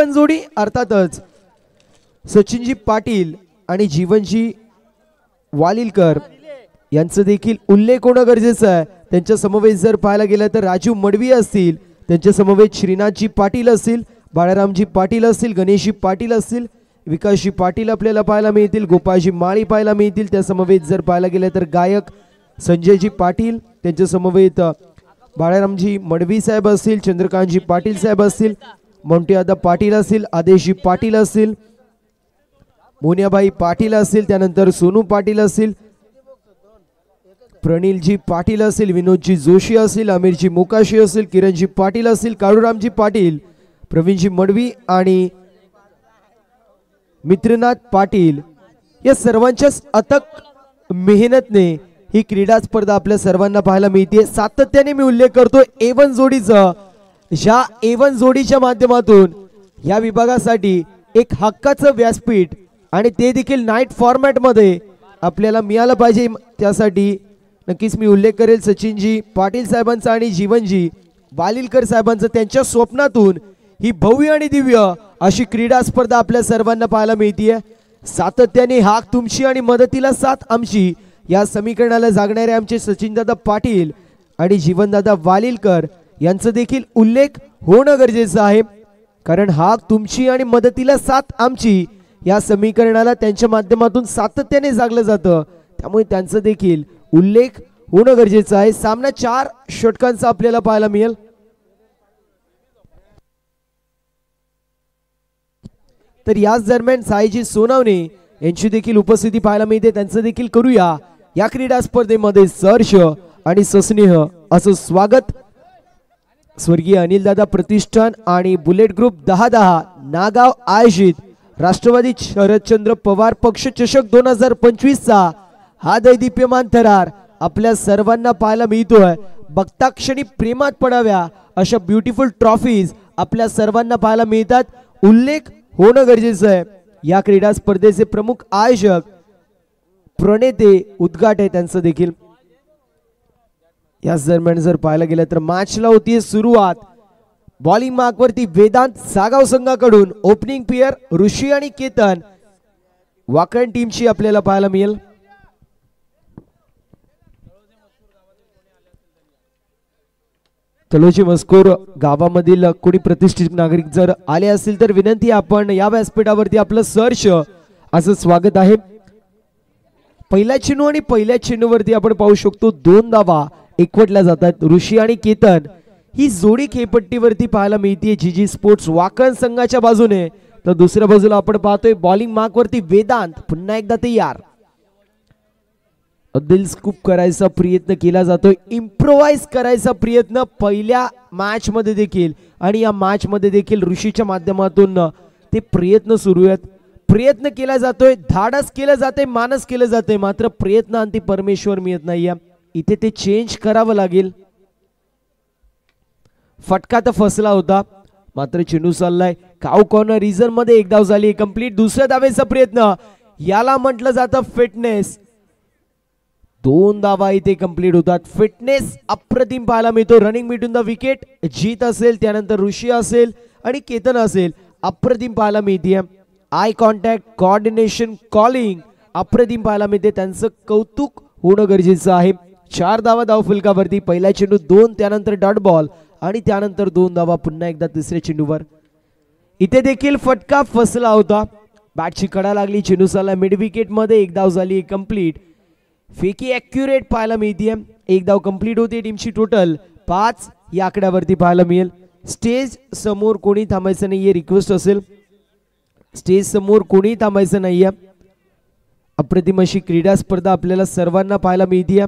A1 जोडी अर्थातच सचिनजी पाटील आणि जीवनजी वालिलकर यांचं देखील उल्लेख होणं गरजेचं आहे। त्यांच्या समवेत जर पाहायला गेलं तर राजू मडवी असतील, त्यांच्या समवेत श्रीनाथजी पाटील असतील, बाळारामजी पाटील असतील, गणेशजी पाटील असतील, विकासजी पाटील आपल्याला पाहायला मिळतील, गोपाळजी माळी पाहायला मिळतील। त्या समवेत जर पाहायला गेलं तर गायक संजयजी पाटील, त्यांच्या समवेत बाळारामजी मडवी साहेब असतील, चंद्रकांतजी पाटील साहेब असतील, मोंटियादा पाटील असतील, आदेशजी पाटील असतील, मोनियाबाई पाटील असतील, त्यानंतर सोनू पाटील असतील, प्रणिलजी पाटील असतील, विनोदजी जोशी असतील, अमीरजी मोकाशी असतील, किरणजी पाटील असतील, काळूरामजी पाटील, प्रवीणजी मडवी आणि मित्रनाथ पाटील या सर्वांच्याच अथक मेहनतने ही क्रीडा स्पर्धा आपल्या सर्वांना पाहायला मिळते। सातत्याने मी उल्लेख करतो एवन जोडीचा, ज्या एवन जोडीच्या माध्यमातून या विभागासाठी एक हक्काचं व्यासपीठ आणि ते देखील नाईट फॉर्मॅट मध्ये आपल्याला मिळालं पाहिजे। त्यासाठी नक्कीच मी उल्लेख करेल सचिनजी पाटील साहेबांचा आणि जीवनजी वालिलकर साहेबांचा। त्यांच्या स्वप्नातून ही भव्य आणि दिव्य अशी क्रीडा स्पर्धा आपल्या सर्वांना पाहायला मिळते। सातत्याने हाक तुमची आणि मदतीला साथ आमची या समीकरणाला जागणारे आमचे सचिनदादा पाटील आणि जीवनदादा वालिलकर यांचा देखील उल्लेख होणं गरजेचं आहे, कारण हाक तुमची आणि मदतीला साथ आमची या समीकरणाला त्यांच्या माध्यमातून सातत्याने जागलं जातं, त्यामुळे त्यांचा देखील उल्लेख होणं गरजेचं आहे। सामना 4 षटकांचा आपल्याला पाहायला मिळेल। तर याच दरम्यान साईजी सोनावणे यांची देखील उपस्थिती पाहायला मिळते, त्यांचं देखील करूया या क्रीडा स्पर्धेमध्ये सहर्ष आणि सस्नेह असं स्वागत। स्वर्गीय अनिलदादा प्रतिष्ठान आणि बुलेट ग्रुप 10-10 नागाव आयोजित राष्ट्रवादी शरदचंद्र पवार पक्ष चषक 2025 चा हा दैदिप्यमान थरार आपल्या सर्वांना पाहायला मिळतोय। बघता क्षणी प्रेमात पडाव्या अशा ब्युटिफुल ट्रॉफीज आपल्या सर्वांना पाहायला मिळतात। उल्लेख होणं गरजेचं आहे या क्रीडा स्पर्धेचे प्रमुख आयोजक प्रणेते उद्घाट आहे त्यांचं देखील। याच दरम्यान जर पाहायला गेलं तर मॅचला होतीये सुरुवात। बॉलिंग मार्कवरती वेदांत सागाव संघाकडून ओपनिंग पेयर ऋषी आणि केतन वाकण टीमची आपल्याला पाहायला मिळेल। तलोजी मस्कोर गावामधील कोणी प्रतिष्ठित नागरिक जर आले असतील तर विनंती, आपण या व्यासपीठावरती आपलं सहर्ष असं स्वागत आहे। पहिल्या चेंडू आणि पहिल्या चेंडूवरती आपण पाहू शकतो 2 धावा एकवटल्या जातात। ऋषी आणि केतन ही जोडी खेळपट्टीवरती पाहायला मिळते जीजी स्पोर्ट्स वाकण संघाच्या बाजूने, तर दुसऱ्या बाजूला आपण पाहतोय बॉलिंग मार्कवरती वेदांत पुन्हा एकदा तयार। दिल स्कूप करायचा प्रयत्न केला जातोय, इम्प्रोवाइज करायचा प्रयत्न पहिल्या मॅच मध्ये देखील आणि या मॅच मध्ये देखील ऋषीच्या माध्यमातून ते प्रयत्न सुरू आहेत। प्रयत्न केला जातोय, धाडस केलं जाते, मानस केलं जाते, मात्र प्रयत्नांती परमेश्वर मिळत नाहीये। इथे ते चेंज करावं लागेल। फटका तर फसला होता, मात्र चेंडू चाललाय काऊ कॉर्नर रिझन मध्ये। एक धाव झाली कंप्लीट। दुसऱ्या धावेचा प्रयत्न, याला म्हटलं जातं फिटनेस। 2 धावा इथे कंप्लीट होतात। फिटनेस अप्रतिम पाहायला मिळतो। रनिंग बिटवीन द विकेट जीत असेल, त्यानंतर ऋषी असेल आणि केतन असेल, अप्रतिम पाहायला मिळते। आय कॉन्टॅक्ट, कोऑर्डिनेशन, कॉलिंग अप्रतिम पाहायला मिळते, त्यांचं कौतुक होणं गरजेचं आहे। 4 धावा धाव फलकावरती। पहिला चेंडू 2, त्यानंतर डॉट बॉल आणि त्यानंतर 2 धावा पुन्हा एकदा तिसऱ्या चेंडूवर। इथे देखील फटका फसला होता, बॅटची कडा लागली, चेंडू चालला मिड विकेट मध्ये। एक धाव झाली कंप्लीट। फेकी ॲक्युरेट पाहायला मिळते। एक धाव कंप्लीट होते। टीमची टोटल 5 या आकड्यावरती पाहायला मिळेल। स्टेज समोर कोणी थांबायचं नाहीये, रिक्वेस्ट असेल स्टेज समोर कोणी थांबायचं नाहीये। अप्रतिम अशी क्रीडा स्पर्धा आपल्याला सर्वांना पाहायला मिळते।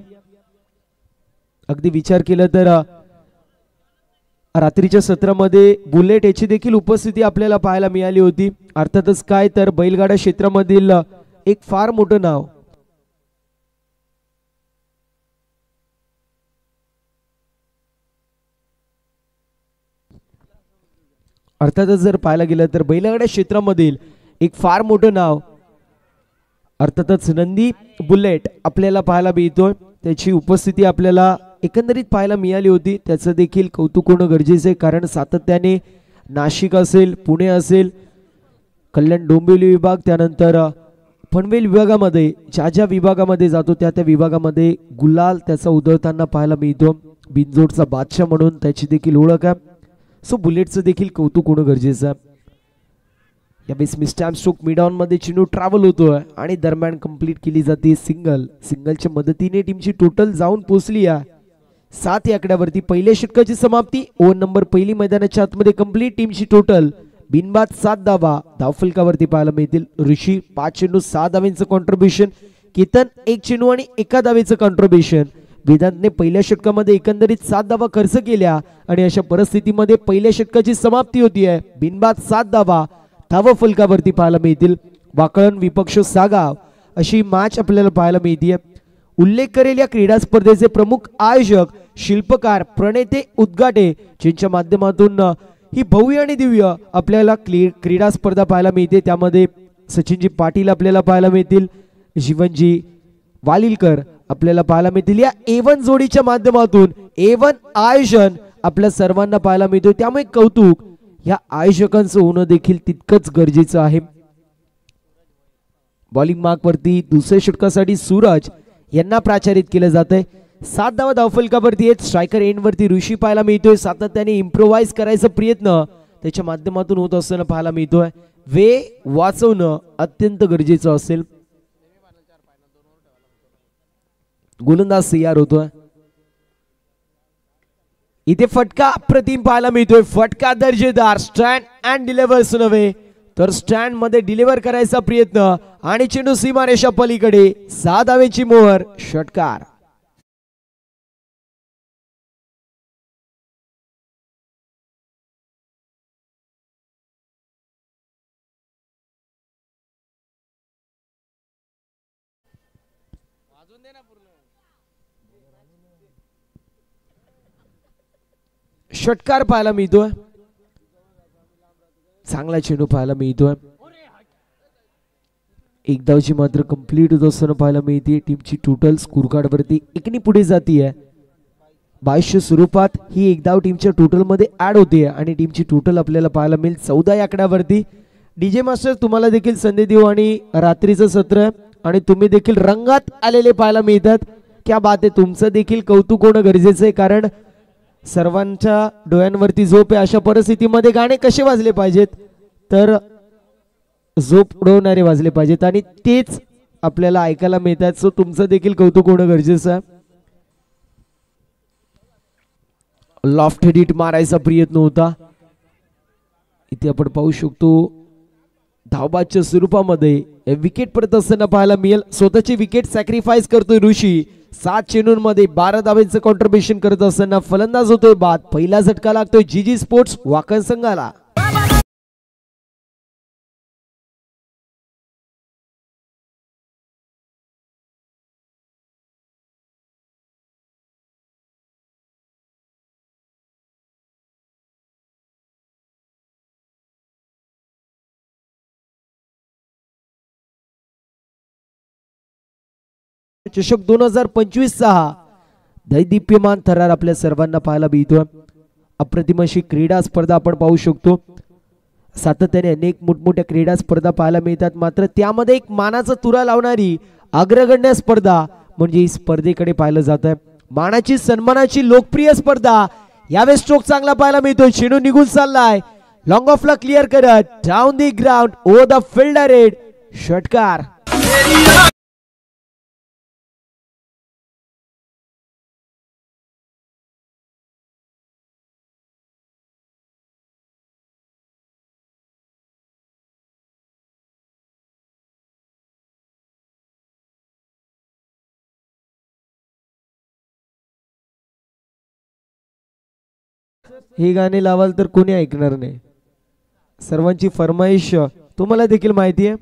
अगदी विचार केला तर रात्रीच्या सत्रामध्ये बुलेट याची देखील उपस्थिती आपल्याला पाहायला मिळाली होती। अर्थातच काय तर बैलगाडा क्षेत्रामधील एक फार मोठं नाव। अर्थातच जर पाहायला गेलं तर बैलगाडा क्षेत्रामधील एक फार मोठं नाव अर्थातच नंदी बुलेट आपल्याला पाहायला मिळतोय। त्याची उपस्थिती आपल्याला एकंदरीत पाहायला मिळाली होती, त्याचं देखील कौतुक होणं गरजेचं आहे, कारण सातत्याने नाशिक असेल, पुणे असेल, कल्याण डोंबिवली विभाग, त्यानंतर पनवेल विभागामध्ये ज्या ज्या विभागामध्ये जातो त्या त्या विभागामध्ये गुलाल त्याचा उधळताना पाहायला मिळतो. बिनजोडचा बादशाह म्हणून त्याची देखील ओळख आहे. सो बुलेटचं देखील कौतुक होणं गरजेचं आहे. यावेळेस मिस्टॅम स्ट्रोक मिडॉन मध्ये चेंडू ट्रॅव्हल होतोय आणि दरम्यान कंप्लीट केली जाते सिंगलच्या मदतीने टीमची टोटल जाऊन पोहोचली आहे 7 या आकड्यावरती. पहिल्या षटकाची समाप्ती. ओव्हर नंबर पहिली मैदानाच्या आतमध्ये कंप्लीट. टीमची टोटल बिनबाद 7 धावा धावफलकावरती पाहायला मिळतील. ऋषी 5 चेंडू 6 धावांचं कॉन्ट्रीब्युशन, केतन 1 चेंडू आणि 1 धावेचं कॉन्ट्रीब्युशन. वेदांतने पहिल्या षटकामध्ये एकंदरीत 7 धावा खर्च केल्या आणि अशा परिस्थितीमध्ये पहिल्या षटकाची समाप्ती होती आहे. बिनबाद 7 धावा धाव फलकावरती पाहायला मिळतील. वाकळण विपक्ष सागाव अशी मॅच आपल्याला पाहायला मिळते. उल्लेख करेल या क्रीडा स्पर्धेचे प्रमुख आयोजक, शिल्पकार, प्रणेते, उद्घाटे ज्यांच्या माध्यमातून ही भव्य आणि दिव्य आपल्याला क्रीडा स्पर्धा पाहायला मिळते. त्यामध्ये सचिनजी पाटील आपल्याला पाहायला मिळतील, जीवनजी वालिलकर आपल्याला पाहायला मिळतील. या A1 जोडीच्या माध्यमातून A1 आयोजन आपल्या सर्वांना पाहायला मिळतो. त्यामुळे कौतुक या आयोजकांचं होणं देखील तितकंच गरजेचं आहे. बॉलिंग मार्क वरती दुसऱ्या षटकासाठी सूरज यांना प्राचारित केलं जात आहे. 7 धावा धावफलकावरती आहेत. स्ट्रायकर एंड वरती ऋषी पाहायला मिळतोय. सातत्याने इम्प्रोवाइज करायचा प्रयत्न त्याच्या माध्यमातून होत असताना पाहायला मिळतोय. वेळ वाचवणं अत्यंत गरजेचं असेल. गोलंदाज तयार होतोय. इथे फटका अप्रतिम पाहायला मिळतोय. फटका दर्जेदार. स्टँड अँड डिलिव्हर्स नव्हे तर स्टँड मध्ये डिलिव्हर करायचा प्रयत्न आणि चेंडू सीमारेषा पलीकडे. 6 धावेची मोहर. षटकार. षटकार पाहायला मिळतोय. चांगला चेंडू पाहायला मिळतोय. एक धावची मात्र कंप्लीट होत असताना पाहायला मिळते. टीमची टोटल स्कोर कार्ड वरती एकनी पुढे जातीये. 2200 स्वरूपात ही एक धाव टीमच्या टोटल मध्ये ऍड होते आणि टीमची टोटल आपल्याला पाहायला मिळेल 14 या आकड्यावरती. डीजे मास्टर तुम्हाला देखील संधी देऊ आणि रात्रीचं सत्र आणि तुम्ही देखील रंगात आलेले पाहायला मिळतात. क्या बात आहे. तुमचं देखील कौतुक होणं गरजेचं आहे कारण सर्वांच्या डोळ्यांवरती झोप आहे. अशा परिस्थितीमध्ये गाणे कसे वाजले पाहिजेत तर झोप उडवणारे वाजले पाहिजेत आणि तेच आपल्याला ऐकायला मिळतात. सो तुमचं देखील कौतुक होणं गरजेचं आहे. लॉफ्ट हिट मारायचा प्रयत्न होता. इथे आपण पाहू शकतो धावबादच्या स्वरूपामध्ये विकेट परत असताना पाहायला मिळेल. स्वतःची विकेट सॅक्रिफाईस करतोय ऋषी. 7 चेंडूंमध्ये 12 धावांचं कॉन्ट्रीब्युशन करत असताना फलंदाज होतोय बाद. पहिला झटका लागतोय जीजी स्पोर्ट्स वाकण संघाला. चषक 2025 दैदिप्यमान थरार आपल्या सर्वांना पाहायला मिळतोय. अप्रतिम अशी क्रीडा स्पर्धा आपण पाहू शकतो. सातत्याने अनेक मोठमोठ्या क्रीडा स्पर्धा पाहायला मिळतात मात्र त्यामध्ये एक मानाचा तुरा लावणारी अग्रगण्य स्पर्धा म्हणजे ही स्पर्धेकडे पाहिलं जात आहे. मानाची सन्मानाची लोकप्रिय स्पर्धा. यावेळेस स्ट्रोक चांगला पाहायला मिळतोय. चेंडू निघून चाललाय. लॉंग ऑफला क्लिअर करत down the ground over the fielder head. षटकार. हे गाणे लावाल तर कोणी ऐकणार नाही. सर्वांची फरमाईश तुम्हाला देखील माहिती आहे.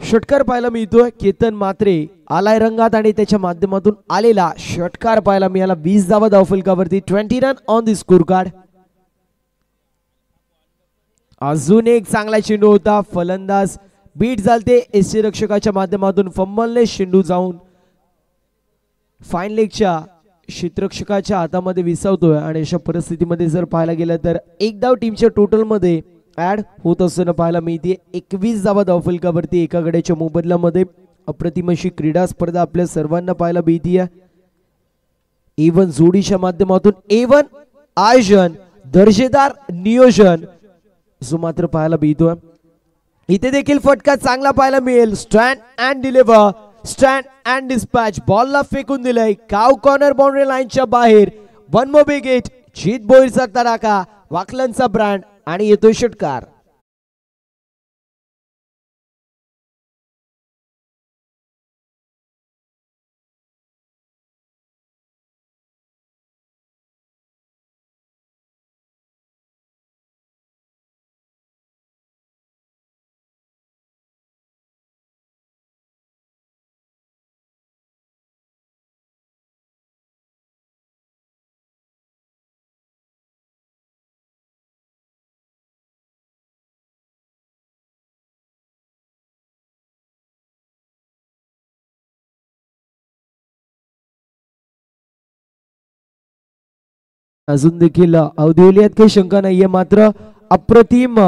षटकार पाहायला मिळतोय. केतन मात्रे आलाय रंगात आणि त्याच्या माध्यमातून आलेला षटकार पाहायला मिळाला. 20 धावा धावफलकावरती. 20 run on the score card. अजून एक चांगला चेंडू होता. फलंदाज बीट झालते. एसटी रक्षकाच्या माध्यमातून फंबलने चेंडू जाऊन फाईन लेगच्या क्षेत्ररक्षकाच्या हातामध्ये विसावतोय आणि अशा परिस्थितीमध्ये जर पाहायला गेलं तर एक धाव टीमच्या टोटल मध्ये ऍड होत असताना पाहायला मिळते. 21 धावा धावफलकावरती एका गड्याच्या मोबदल्यामध्ये. अप्रतिम अशी क्रीडा स्पर्धा आपल्या सर्वांना पाहायला मिळते. A1 जोडीच्या माध्यमातून A1 आयोजन, दर्जेदार नियोजन जो मात्र पाहायला मिळतोय. इथे देखील फटका चांगला पाहायला मिळेल. Stand and deliver, stand and dispatch. बॉलला फेकून दिलंय काव कॉर्नर बाउंड्री लाईनच्या बाहेर. One more big hit, Jeet बोईरचा तडाखा, वाकलनचा ब्रँड आणि येतोय षटकार. अजून देखील अवधेवलियात काही शंका नाहीये. मात्र अप्रतिम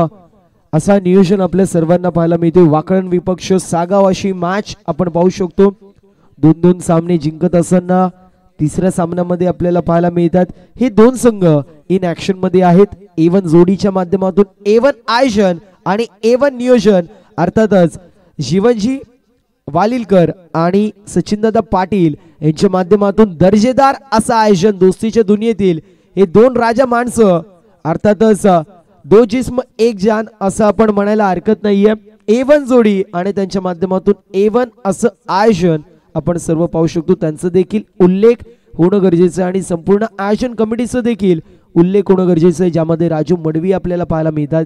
असा नियोजन आपल्या सर्वांना पाहायला मिळते. वाकळण विपक्ष सागाव अशी मॅच आपण पाहू शकतो. 2-2 सामने जिंकत असताना तिसऱ्या सामन्यामध्ये आपल्याला पाहायला मिळतात. हे दोन संघ इन ऍक्शन मध्ये आहेत. A1 जोडीच्या माध्यमातून A1 आयोजन आणि A1 नियोजन, अर्थातच जीवनजी वालिलकर आणि सचिनदादा पाटील यांच्या माध्यमातून दर्जेदार असं आयोजन. दोस्तीच्या दुनियेतील हे दोन राजा माणसं, अर्थातच दो जिस्म एक जान असं आपण म्हणायला हरकत नाहीये. A1 जोडी आणि त्यांच्या माध्यमातून A1 असं आयोजन आपण सर्व पाहू शकतो. त्यांचं देखील उल्लेख होणं गरजेचं आहे आणि संपूर्ण आयोजन कमिटीचं देखील उल्लेख होणं गरजेचं आहे, ज्यामध्ये राजू मडवी आपल्याला पाहायला मिळतात.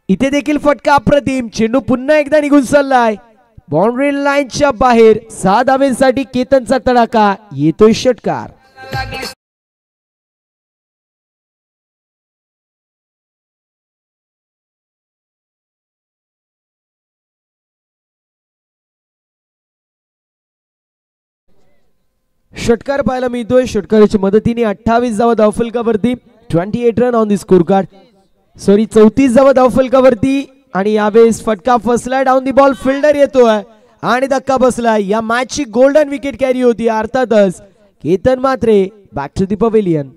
इथे देखील फटका अप्रतिम. चेंडू पुन्हा एकदा निघून चाललाय बाउंड्री लाईनच्या बाहेर. 6 धावेसाठी केतनचा तडाखा, येतोय षटकार. षटकार पाहायला मिळतोय. षटकाराच्या मदतीने 28 धावा धावफलकावरती. 28 run on the score card. 34 धावा धावफलकावरती आणि यावेळेस फटका फसलाय. डाऊन दी बॉल फिल्डर येतोय आणि धक्का बसलाय. या मॅच ची गोल्डन विकेट कॅरी होती अर्थातच Ketan Mhatre. Back to the pavilion.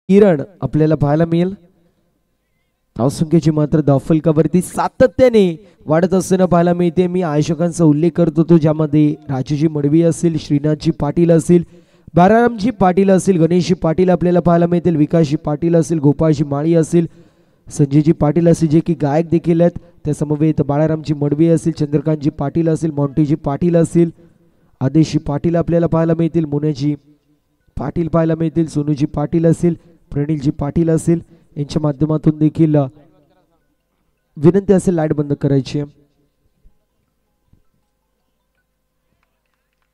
Kiran आपल्याला पाहायला मिळेल. धावसंख्येची मात्र धावफलकावरती सातत्याने वाढत असताना पाहायला मिळते. मी आयोजकांचा उल्लेख करत होतो, ज्यामध्ये राजूजी मडवी असेल, श्रीनाथजी पाटील असेल, बारारामजी पाटील असेल, गणेशजी पाटील आपल्याला पाहायला मिळतील, विकासजी पाटील असेल, गोपाळजी माळी असेल, संजयजी पाटील असेल जे की गायक देखील आहेत. त्या समवेत बाळारामजी मडवी असेल, चंद्रकांतजी पाटील असेल, मॉन्टीजी पाटील असेल, आदेशजी पाटील आपल्याला पाहायला मिळतील, मुनेजी पाटील पाहायला मिळतील, सोनूजी पाटील असेल, प्रणिलजी पाटील असेल. यांच्या माध्यमातून देखील विनंती असेल लाईट बंद करायची.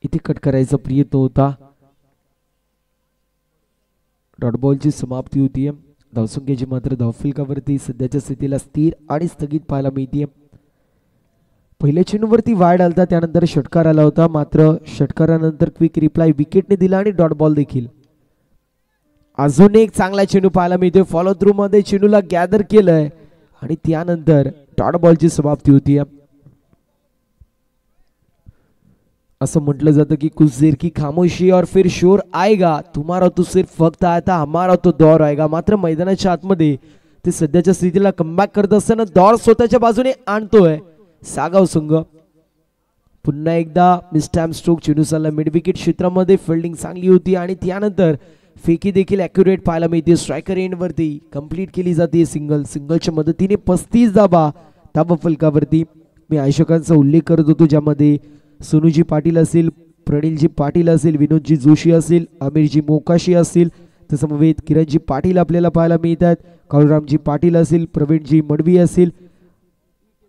इथे कट करायचा प्रयत्न होता. डॉट बॉलची समाप्ती होतीये. धावसंख्येची मात्र धावफलकावरती सध्याच्या स्थितीला स्थिर आणि स्थगित पाहायला मिळते. पहिल्या चेंडूवरती वाईड आलता, त्यानंतर षटकार आला होता. मात्र षटकारानंतर क्विक रिप्लाय विकेटने दिला आणि डॉट बॉल देखील. अजून एक चांगला चेंडू पाहायला मिळतोय. फॉलो थ्रू मध्ये चेंडूला गॅदर केलंय आणि त्यानंतर डॉट बॉलची समाप्ती होती. असं म्हटलं जातं की कुछ देर की खामोशी और फिर शोर आएगा, तुम्हारा तो सिर्फ वक्त आया था, हमारा तो दौर आएगा. मात्र मैदानाच्या आतमध्ये ते सध्याच्या स्थितीला कमबॅक करत असताना दौर स्वतःच्या बाजूने आणतोय सागाव संघ. पुन्हा एकदा मिस्टॅम स्ट्रोक चेंडूला मिड विकेट क्षेत्रामध्ये फिल्डिंग चांगली होती आणि त्यानंतर फेकी देखील ॲक्युरेट पाहायला मिळते. स्ट्रायकर एंड वरती कंप्लीट केली जाते सिंगलच्या मदतीने 35 धावा धावफलकावरती. मी आयोजकांचा उल्लेख करत होतो, ज्यामध्ये सोनूजी पाटील असेल, प्रणिलजी पाटील असेल, विनोदजी जोशी असेल, आमिरजी मोकाशी असतील, समवेत किरणजी पाटील आपल्याला पाहायला मिळतात, काळूरामजी पाटील असेल, प्रवीणजी मडवी असेल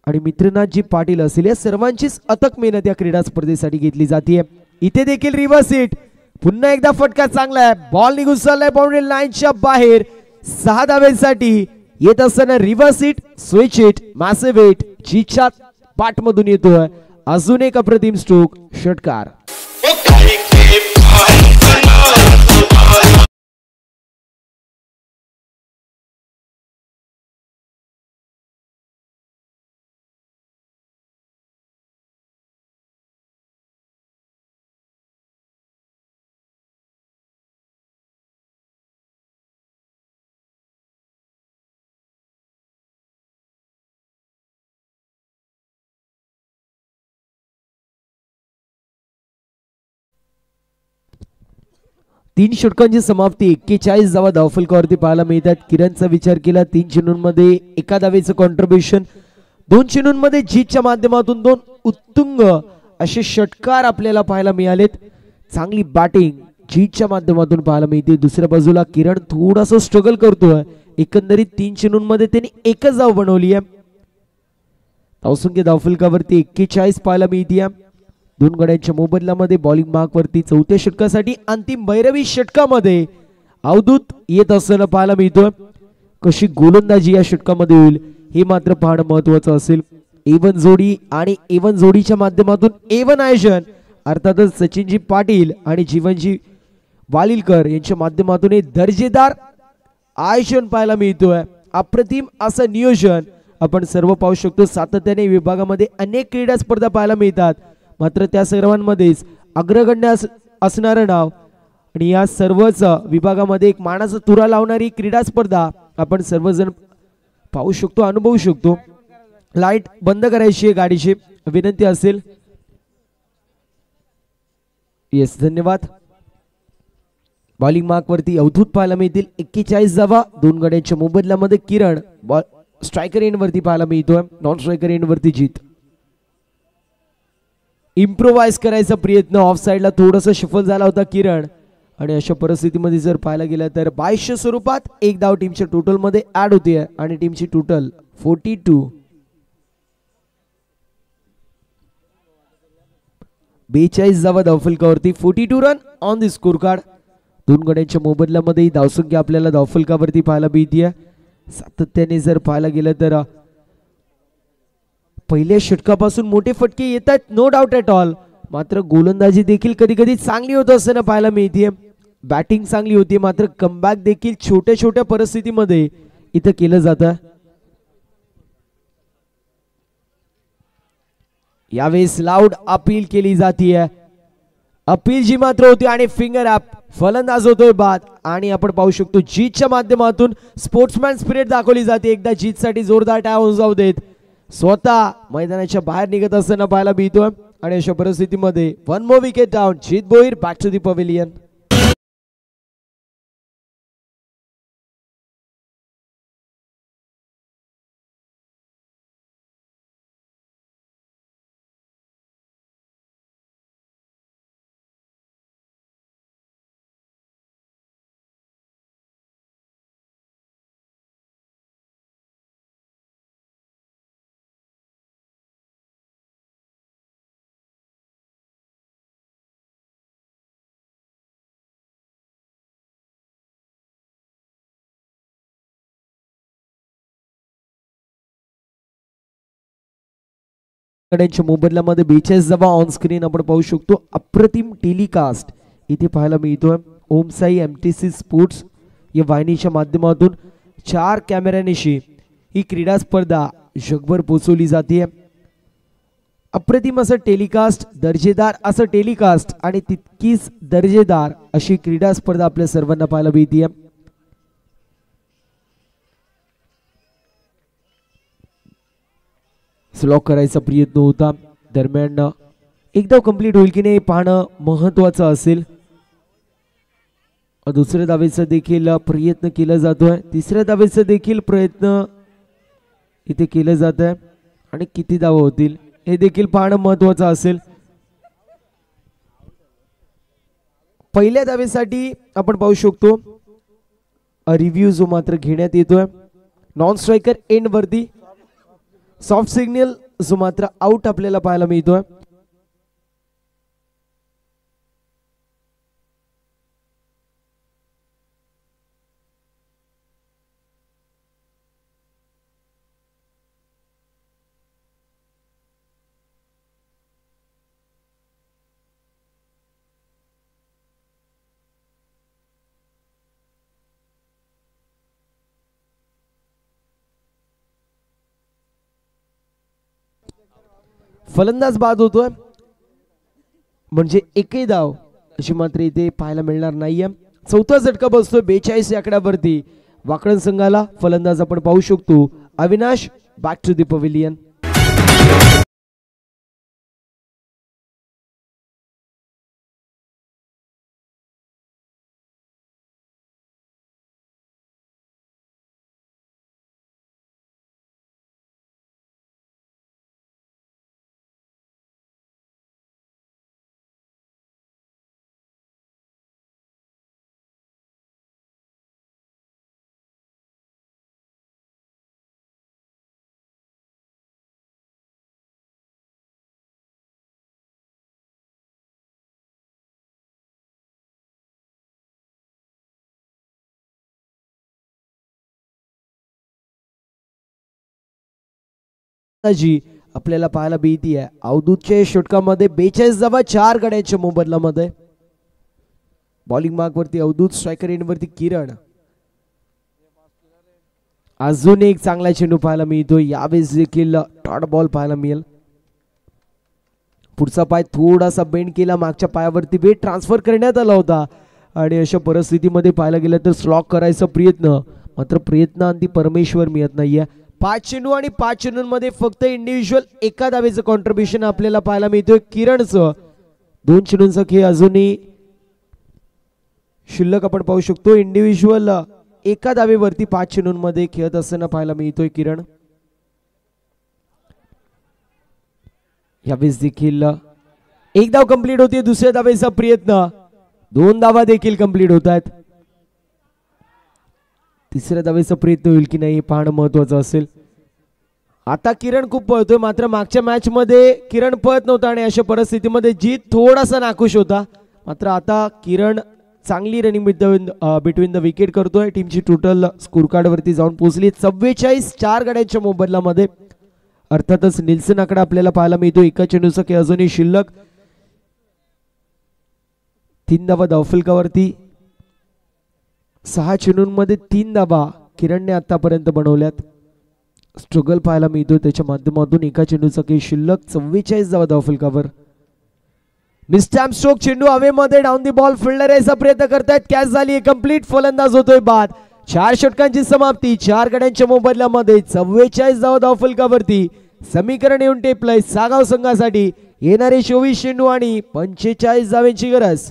आणि मित्रनाथजी पाटील असेल, या सर्वांचीच अथक मेहनत या क्रीडा स्पर्धेसाठी घेतली जाते. इथे देखील रिव्हर्स हिट, पुन्हा एकदा फटका चांगला आहे, बॉल निघून चाललाय बाउंड्री लाईनच्या बाहेर. 6 धावेसाठी येत असताना reverse hit, switch hit, massive hit जीच्या पाठमधून येतोय. अजून एक अप्रतिम स्ट्रोक, षटकार. तीन षटकांची समाप्ती, 41 धावा धावफलकावरती पाहायला मिळतात. किरणचा विचार केला 3 चेंडूंमध्ये एका धावेचं कॉन्ट्रीब्युशन, 2 चेंडूंमध्ये जीतच्या माध्यमातून 2 उत्तुंग असे षटकार आपल्याला पाहायला मिळालेत. चांगली बॅटिंग जीतच्या माध्यमातून पाहायला मिळते. दुसऱ्या बाजूला किरण थोडासा स्ट्रगल करतोय. एकंदरीत 3 चेंडूंमध्ये त्यांनी एकच धाव बनवली आहे. धावसंख्या धावफलकावरती 41 पाहायला मिळते. 2 गड्यांच्या मोबदल्यामध्ये बॉलिंग मार्क वरती चौथ्या षटकासाठी अंतिम भैरवी षटकामध्ये अवधूत येत असताना पाहायला मिळतोय. कशी गोलंदाजी या षटकामध्ये होईल हे मात्र पाहणं महत्वाचं असेल. A1 जोडी आणि A1 जोडीच्या माध्यमातून A1 आयोजन, अर्थातच सचिनजी पाटील आणि जीवनजी वालिलकर यांच्या माध्यमातून हे दर्जेदार आयोजन पाहायला मिळतोय. अप्रतिम असं नियोजन आपण सर्व पाहू शकतो. सातत्याने विभागामध्ये अनेक क्रीडा स्पर्धा पाहायला मिळतात, मात्र त्या सर्वांमध्येच अग्रगण्य असणारं नाव आणि या सर्वच विभागामध्ये एक मानाचा तुरा लावणारी क्रीडा स्पर्धा आपण सर्वजण पाहू शकतो, अनुभवू शकतो. लाईट बंद करायची आहे गाडीची विनंती असेल. येस, धन्यवाद. बॉलिंग मार्क वरती अवधूत पाहायला मिळतील 41 धावा. 2 गड्यांच्या मोबदल्यामध्ये किरण स्ट्रायकर एंड वरती पाहायला मिळतोय. नॉन स्ट्रायकर एंड वरती जीत. इम्प्रोवाइज करायचा प्रयत्न, ऑफ साइडला थोडासा शफल झाला होता किरण आणि अशा परिस्थितीमध्ये जर पाहायला गेलं तर 2200 स्वरूपात एक धाव टीमच्या टोटल मध्ये ऍड होते आणि टीमची टोटल 42. 42 धावा धावफलकावरती, 42 run on the score card. 2 गड्यांच्या मोबदल्यामध्ये धावसंख्या आपल्याला धावफलकावरती पाहायला मिळते. सातत्याने जर पाहायला गेलं तर पहिल्या षटकापासून मोठे फटके येत आहेत, नो डाऊट ॲट ऑल. मात्र गोलंदाजी देखील कधी कधी चांगली होत असताना पाहायला मिळते. बॅटिंग चांगली होती, मात्र कमबॅक देखील छोट्या छोट्या परिस्थितीमध्ये इथं केलं जातं. यावेळेस लाऊड अपील केली जाते. अपील जी मात्र होती आणि फिंगर अप, फलंदाज होतोय बाद. आणि आपण पाहू शकतो जीतच्या माध्यमातून स्पोर्ट्समॅन स्पिरिट दाखवली जाते. एकदा जीतसाठी जोरदार टाळ्या जाऊ देत. स्वतः मैदानाच्या बाहेर निघत असताना पाहायला मिळतोय आणि अशा परिस्थितीमध्ये 1 more wicket down. Jeet Boir back to the pavilion. च्या मोबदल्यामध्ये 42 धावा ऑन स्क्रीन आपण पाहू शकतो. अप्रतिम टेलिकास्ट इथे पाहायला मिळतोय. ओम साई MTC स्पोर्ट्स या वाहिनीच्या माध्यमातून 4 कॅमेऱ्यानिशी ही क्रीडा स्पर्धा जगभर पोहोचवली जाते. अप्रतिम असं टेलिकास्ट, दर्जेदार असं टेलिकास्ट आणि तितकीच दर्जेदार अशी क्रीडा स्पर्धा आपल्या सर्वांना पाहायला मिळते. स्लॉक करायचा प्रयत्न होता, दरम्यान एकदा कंप्लीट होईल की नाही पाहणं महत्वाचं असेल. दुसऱ्या धावेचा देखील प्रयत्न केला जातोय, तिसऱ्या धावेचा देखील प्रयत्न इथे केलं जात आहे आणि किती धावा होतील हे देखील पाहणं महत्वाचं असेल. पहिल्या धावेसाठी आपण पाहू शकतो रिव्ह्यू जो मात्र घेण्यात येतोय. नॉन स्ट्रायकर एंड वरती सॉफ्ट सिग्नल जो मात्र आउट आपल्याला पाहायला मिळतोय. फलंदाज बाद होतोय म्हणजे एकही धाव अशी मात्र इथे पाहायला मिळणार नाहीये. चौथा झटका बसतोय 42 या आकड्यावरती वाकड संघाला. फलंदाज आपण पाहू शकतो Avinash. Back to the pavilion. आपल्याला पाहायला भीती आहे. अवधूतच्या षटकामध्ये 42 धावा 4 गड्यांच्या मोबदल्यामध्ये. बॉलिंग मार्क वरती अवधूत. स्ट्रायकर एंड वरती किरण. अजून एक चांगला चेंडू पाहायला मिळतो. यावेळेस देखील डॉट बॉल पाहायला मिळेल. पुढचा पाय थोडासा बेंड केला. मागच्या पायावरती वेट ट्रान्सफर करण्यात आला होता आणि अशा परिस्थितीमध्ये पाहायला गेलं तर स्लॉक करायचा प्रयत्न, मात्र प्रयत्नांती परमेश्वर मिळत नाहीये. 5 चेंडू आणि 5 चेंडूंमध्ये फक्त इंडिव्हिज्युअल एका धावेचं कॉन्ट्रीब्युशन आपल्याला पाहायला मिळतोय किरणचं. 2 चेंडूंचा खेळ अजूनही शिल्लक आपण पाहू शकतो. इंडिव्हिज्युअल एका धावेवरती 5 चेंडूंमध्ये खेळत असताना पाहायला मिळतोय किरण. यावेळेस देखील एक धाव कंप्लीट होते. दुसऱ्या धावेचा प्रयत्न. 2 धावा देखील कंप्लीट होत आहेत. तिसऱ्या धावेचा प्रयत्न होईल की नाही पाहणं महत्वाचं असेल. आता किरण खूप पळतोय, मात्र मागच्या मॅच मध्ये किरण पळत नव्हता आणि अशा परिस्थितीमध्ये जीत थोडासा नाखुश होता. मात्र आता किरण चांगली रनिंग बिटवीन द विकेट करतोय. टीमची टोटल स्कोर कार्ड वरती जाऊन पोहोचली 44 4 गड्यांच्या मोबदल्यामध्ये. अर्थातच निल्सन आकडा आपल्याला पाहायला मिळतो. एका चेंडूचा खेळ अजूनही शिल्लक. 3 धावा धावफलकावरती. 6 चेंडूंमध्ये 3 धावा किरणने आतापर्यंत बनवल्यात. स्ट्रगल पाहायला मिळतो त्याच्या माध्यमातून. एका चेंडूचा खेळ शिल्लक. 44 धावा धावफलकावर. मिस्टॅम्प स्ट्रोक. चेंडू हवेमध्ये डाऊन दी बॉल. फिल्डर यायचा प्रयत्न करतायत. कॅच झाली कंप्लीट. फलंदाज होतोय बाद. 4 षटकांची समाप्ती 4 गड्यांच्या मोबदल्यामध्ये. 44 धावा धावफलकावरती. समीकरण येऊन टेपलंय सागाव संघासाठी. येणारे 24 चेंडू आणि 45 धावांची गरज.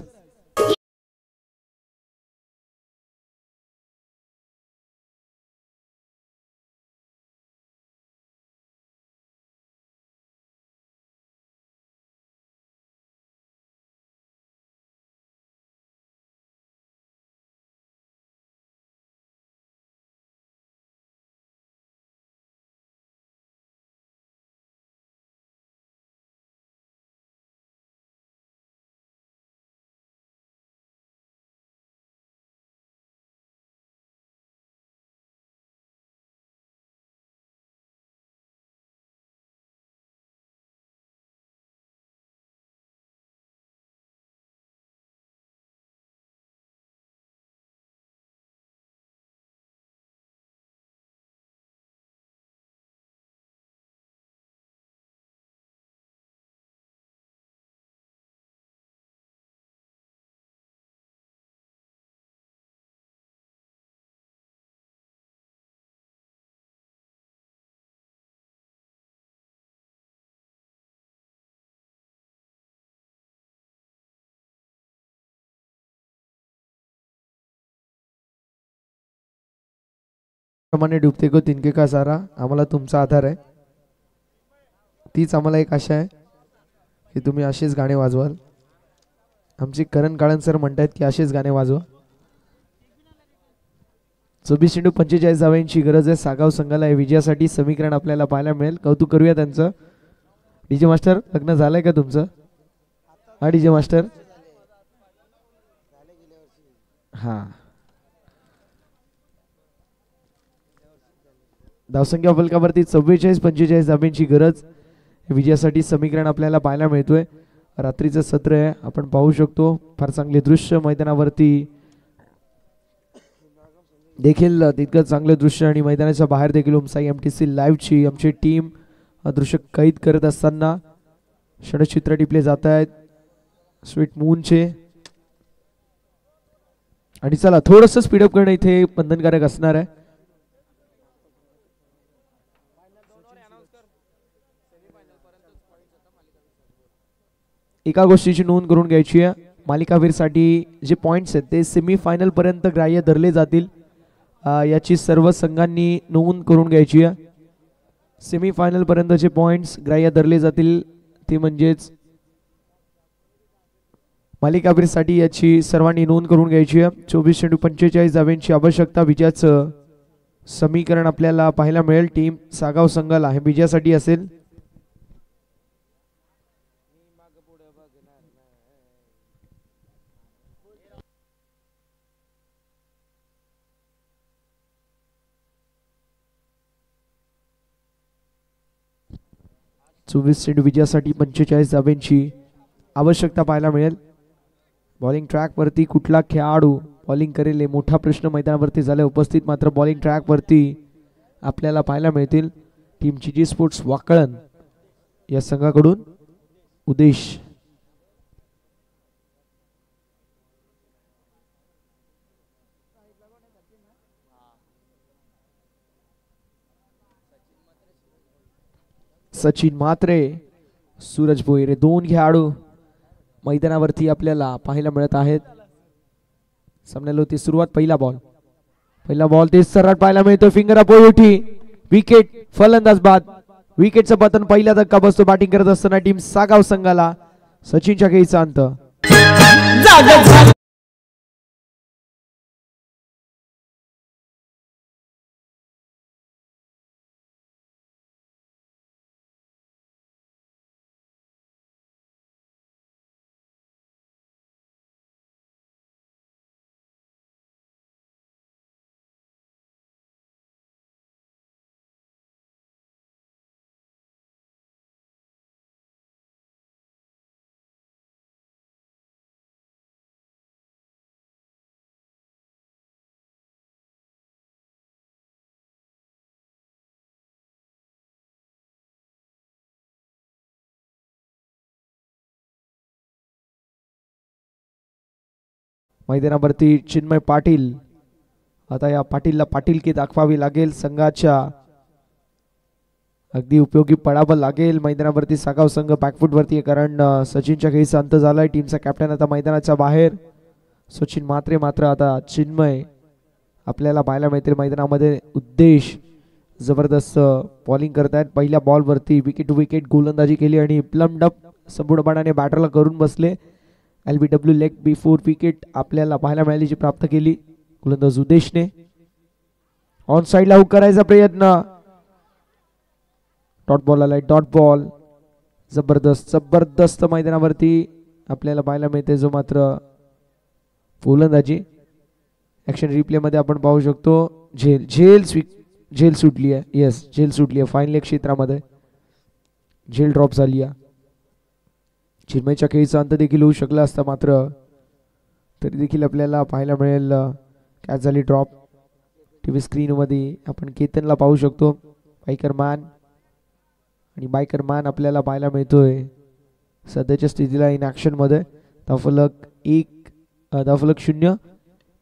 प्रमाणे डुबते को तिनके का सारा. आम्हाला तुमचा आधार आहे. तीच आम्हाला एक आशा आहे की तुम्ही असेच गाणे वाजवाल. आमचे करण काळन सर म्हणतात की असेच गाणे वाजवा. 24-45 धावांची गरज आहे सागाव संघाला. विजयासाठी समीकरण आपल्याला पाहायला मिळेल. कौतुक करूया त्यांचं. डीजे मास्टर लग्न झालंय का तुमचं? हा डीजे मास्टर. हा धावसंख्या फलकावरती 44-45 धाब्यांची गरज. विजयासाठी समीकरण आपल्याला पाहायला मिळतोय. रात्रीचं सत्र आहे आपण पाहू शकतो. फार चांगले दृश्य मैदानावरती देखील तितकंच चांगलं दृश्य आणि मैदानाच्या बाहेर देखील उमसाई MTC लाईव्हची आमची टीम दृश्य कैद करत असताना षडचित्र टिपले जात आहेत स्वीट मूनचे. आणि चला थोडंसं स्पीडअप करणं इथे बंधनकारक असणार आहे. एका गोष्टीची नोंद करून घ्यायची आहे. मालिकावीरसाठी जे पॉइंट्स आहेत ते सेमीफायनल पर्यंत ग्राह्य धरले जातील. याची सर्व संघांनी नोंद करून घ्यायची आहे. सेमीफायनल पर्यंतचे पॉइंट्स ग्राह्य धरले जातील ते म्हणजेच मालिकावीरसाठी याची सर्वांनी नोंद करून घ्यायची आहे. 24-45 धाव्यांची आवश्यकता. विजयाचं समीकरण आपल्याला पाहायला मिळेल. टीम सागाव संघाला हे विजयासाठी असेल. विजयासाठी 45 धाब्यांची आवश्यकता पाहायला मिळेल. बॉलिंग ट्रॅक वरती कुठला खेळाडू बॉलिंग करेल हे मोठा प्रश्न मैदानावरती झाला उपस्थित. मात्र बॉलिंग ट्रॅक वरती आपल्याला पाहायला मिळतील. टीम GG स्पोर्ट्स वाकळण या संघाकडून उदेश. सचिन म्हात्रे, सूरज भोईर हे दोन खेळाडू मैदानावरती आपल्याला पाहायला मिळत आहेत. सामन्याला होती सुरुवात. पहिला बॉल ते सरळ पाहायला मिळतो. फिंगर अप उठी विकेट. फलंदाज बाद. विकेटचं पतन. पहिला धक्का बसतो बॅटिंग करत असताना टीम सागाव संघाला. सचिनच्या खेळीचा अंत. मैदानावरती चिन्मय पाटील. आता या पाटीलला पाटीलकी दाखवावी लागेल. संघाच्या अगदी उपयोगी पडावं लागेल. मैदानावरती सागाव संघ बॅकफुट वरती आहे कारण सचिनच्या खेळीचा अंत झालाय. टीमचा कॅप्टन आता मैदानाच्या बाहेर. सचिन म्हात्रे मात्र आता चिन्मय आपल्याला पाहायला मिळतील मैदानामध्ये. उद्देश जबरदस्त बॉलिंग करतायत. पहिल्या बॉल वरती विकेट टू विकेट गोलंदाजी केली आणि प्लम्ड अप संपूर्णपणाने बॅटरला करून बसले. LBW लेग बिफोर विकेट आपल्याला पाहायला मिळाली जी प्राप्त केली गोलंदाज उदेशने. ऑन साइडला हुक करायचा प्रयत्न. डॉट बॉल आलाय. Dot ball. जबरदस्त मैदानावरती आपल्याला पाहायला मिळते जो मात्र गोलंदाजी. ऍक्शन रिप्ले मध्ये आपण पाहू शकतो झेल सुटली आहे. येस झेल सुटली आहे. फाईन लेग क्षेत्रामध्ये झेल ड्रॉप झाली आहे. चिन्मयच्या खेळीचा अंत देखील होऊ शकला असता मात्र तरी देखील आपल्याला पाहायला मिळेल कॅच झाली ड्रॉप. टीव्ही स्क्रीन मध्ये आपण केतनला पाहू शकतो. बायकर मॅन आपल्याला पाहायला मिळतोय सध्याच्या स्थितीला इन ऍक्शन मध्ये. धावफलक 0.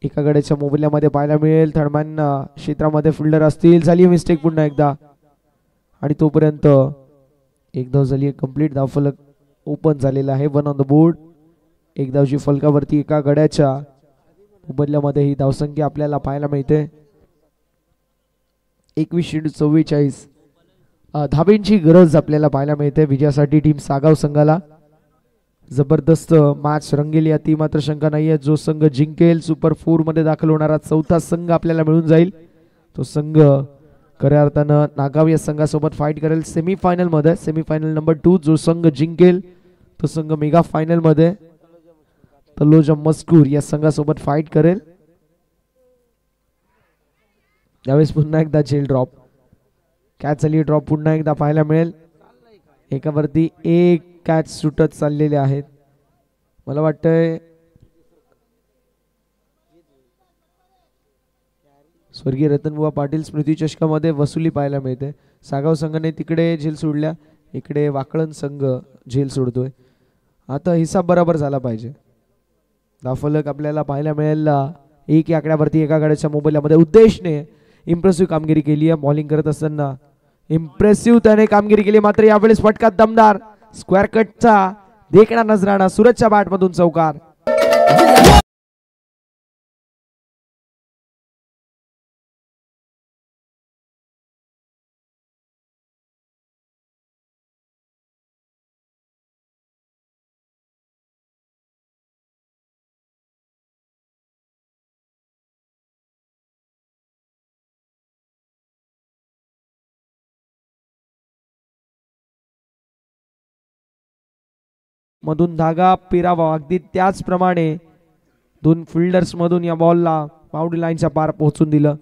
एका गड्याच्या मोबदल्यामध्ये पाहायला मिळेल. थर्डमॅन क्षेत्रामध्ये फिल्डर असतील. झाली मिस्टेक पुन्हा एकदा आणि तोपर्यंत एक धाव झाली. कंप्लीट धावफलक ओपन झालेला आहे. 1 ऑन द बोर्ड. एक धावची फलकावरती एका गड्याच्या मोबदल्यामध्ये ही धावसंख्या आपल्याला पाहायला मिळते. 21-44 धाब्यांची गरज आपल्याला पाहायला मिळते विजयासाठी टीम सागाव संघाला. जबरदस्त मॅच रंगेल याती मात्र शंका नाही आहे. जो संघ जिंकेल सुपर 4 मध्ये दाखल होणारा चौथा संघ आपल्याला मिळून जाईल. तो संघ खऱ्या अर्थानं नागाव या संघासोबत फाईट करेल सेमीफायनल मध्ये. सेमीफायनल नंबर 2 जो संघ जिंकेल तो संघ मेगा फायनल मध्ये तलोजा मस्कूर या संघासोबत फाईट करेल. यावेळेस पुन्हा एकदा झेल ड्रॉप कॅच झाली. ड्रॉप पुन्हा एकदा पाहायला मिळेल. एकावरती एक कॅच सुटत चाललेले आहेत. मला वाटतंय स्वर्गीय रतनबुवा पाटील स्मृती चषकामध्ये वसुली पाहायला मिळते. सागाव संघाने तिकडे झेल सोडल्या, इकडे वाकळण संघ झेल सोडतोय. आता हिसाब बरोबर झाला पाहिजे. धावफलक आपल्याला पाहायला मिळेल. एक या आकड्यावरती एका गाड्याच्या मोबाईलमध्ये उद्देशने इम्प्रेसिव्ह कामगिरी केली आहे. बॉलिंग करत असताना इम्प्रेसिव्ह त्याने कामगिरी केली. मात्र यावेळेस फटका दमदार स्क्वेअर कटचा देखणा नजराणा सूरजच्या बॅटमधून चौकार. मधून धागा पिरावा. अगदी त्याचप्रमाणे दोन फिल्डर्स मधून या बॉलला बाउंड्री लाईनच्या पार पोहोचून दिलं.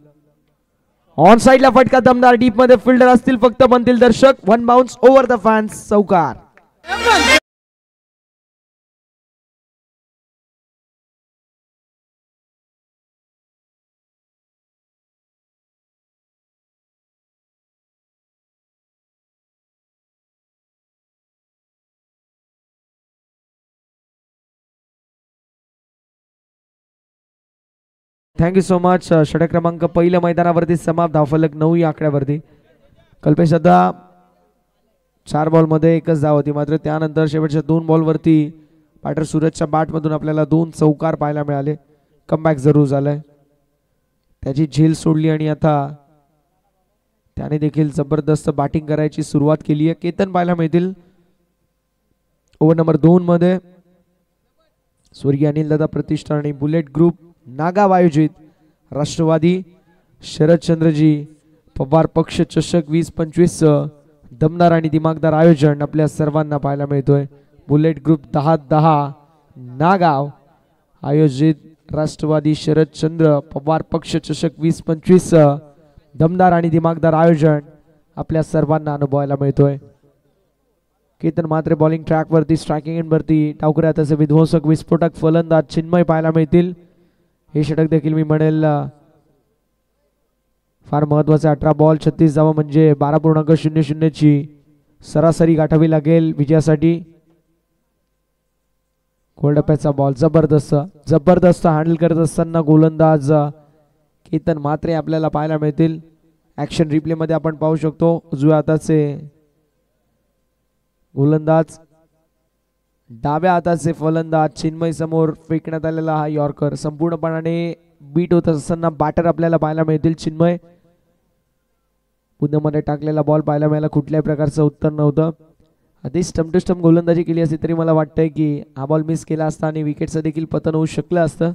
ऑन साइडला फटका दमदार. डीप मध्ये फिल्डर असतील फक्त बनतील दर्शक. One bounce over the fans चौकार. Thank you so much. षटक क्रमांक पहिल्या मैदानावरती समाप्त. धावफलक 9 या आकड्यावरती. कल्पेश आता 4 बॉलमध्ये एकच धाव होती. मात्र त्यानंतर शेवटच्या 2 बॉलवरती बॅटर सूरजच्या बॅटमधून आपल्याला 2 चौकार पाहायला मिळाले. कमबॅक जरूर झालाय. त्याची झेल सोडली आणि आता त्याने देखील जबरदस्त बॅटिंग करायची सुरुवात केली आहे. केतन पाहायला मिळतील ओव्हर नंबर 2 मध्ये. स्वर्गीय अनिलदादा प्रतिष्ठान आणि बुलेट ग्रुप नागाव आयोजित राष्ट्रवादी शरदचंद्रजी पवार पक्ष चषक 2025 दमदार आणि दिमागदार आयोजन आपल्या सर्वांना पाहायला मिळतोय. बुलेट ग्रुप 10-10 नागाव आयोजित राष्ट्रवादी शरदचंद्र पवार पक्ष चषक 2025 दमदार आणि दिमागदार आयोजन आपल्या सर्वांना अनुभवायला मिळतोय. केतन मात्र बॉलिंग ट्रॅक वरती स्ट्रायकिंग एंड वरती टावकऱ्या तसे विध्वंसक विस्फोटक फलंदाज चिन्मय पाहायला मिळतील. हे षटक देखील मी म्हणेल फार महत्वाचे. 18 बॉल 36 धावा म्हणजे 12.00 ची सरासरी गाठावी लागेल विजयासाठी. गोलडप्प्याचा बॉल जबरदस्त जबरदस्त हँडल करत असताना गोलंदाज केतन मात्रे आपल्याला पाहायला मिळतील. ऍक्शन रिप्ले मध्ये आपण पाहू शकतो उजव्या हाताचे गोलंदाज, डाव्या हाताचे फलंदाज चिन्मय समोर फेकण्यात आलेला हा यॉर्कर संपूर्णपणे बीट होत असताना बॅटर आपल्याला पाहायला मिळतील. चिन्मय पुण्यामध्ये टाकलेला बॉल पाहायला मिळाला. कुठल्याही प्रकारचं उत्तर नव्हतं. आधी स्टंप टू स्टंप गोलंदाजी केली असती तरी मला वाटतंय की हा बॉल मिस केला असता आणि विकेटचं देखील पतन होऊ शकलं असतं.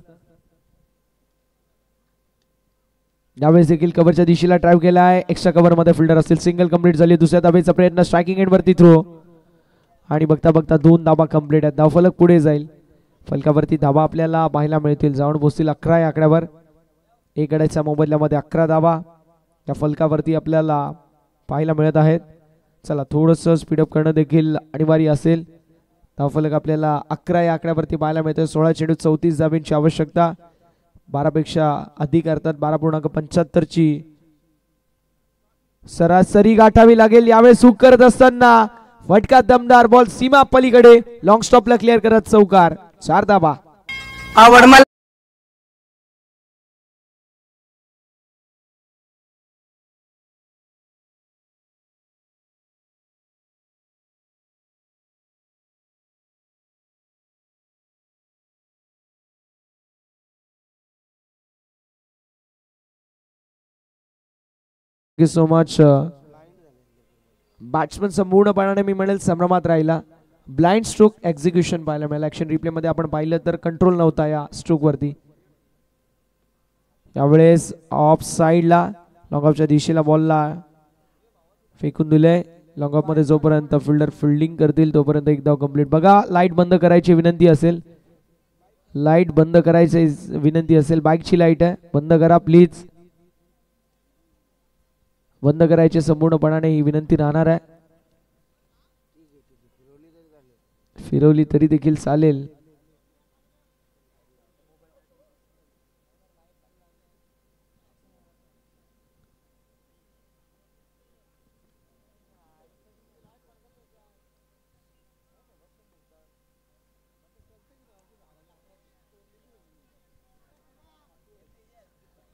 यावेळेस देखील कव्हरच्या दिशेला ड्राईव्ह केला आहे. एक्स्ट्रा कव्हर मध्ये फिल्डर असतील. सिंगल कंप्लीट झाली. दुसऱ्या धावेचा प्रयत्न स्ट्रायकिंग एंड वरती थ्रो आणि बघता बघता 2 धावा कंप्लीट आहेत. धावफलक पुढे जाईल. फलकावरती धावा आपल्याला पाहायला मिळतील. जाऊन बसतील 11 या आकड्यावर. एक गड्याच्या मोबदल्यामध्ये 11 धावा या फलकावरती आपल्याला पाहायला मिळत आहेत. चला थोडंसं स्पीडअप करणं देखील अनिवार्य असेल. धावफलक आपल्याला 11 या आकड्यावरती पाहायला मिळतं. 16 चेंडू 34 धावांची आवश्यकता. 12 पेक्षा अधिक अर्थात 12.75 ची सरासरी गाठावी लागेल. यावेळेस सुख करत असताना फटका दमदार. बॉल सीमा पलीकडे लॉंग स्टॉपला क्लिअर करत चौकार. 4 धावा. आवड मला सो मच. बॅट्समन संपूर्णपणाने मी म्हणेल संभ्रमात राहिला. ब्लाइंड स्ट्रोक एक्झिक्युशन पाहायला मिळालं. ॲक्शन रिप्लेमध्ये आपण पाहिलं तर कंट्रोल नव्हता या स्ट्रोकवरती. यावेळेस ऑफ साईडला लॉंग ऑफच्या दिशेला बॉलला फेकून दिले. लॉंग ऑफमध्ये जोपर्यंत फिल्डर फिल्डिंग करतील तोपर्यंत एक धाव कंप्लीट. बघा लाईट बंद करायची विनंती असेल, लाईट बंद करायची विनंती असेल. बाईकची लाईट आहे, बंद करा प्लीज. बंद करायचे संपूर्णपणाने ही विनंती राहणार आहे. फिरवली तरी देखील चालेल.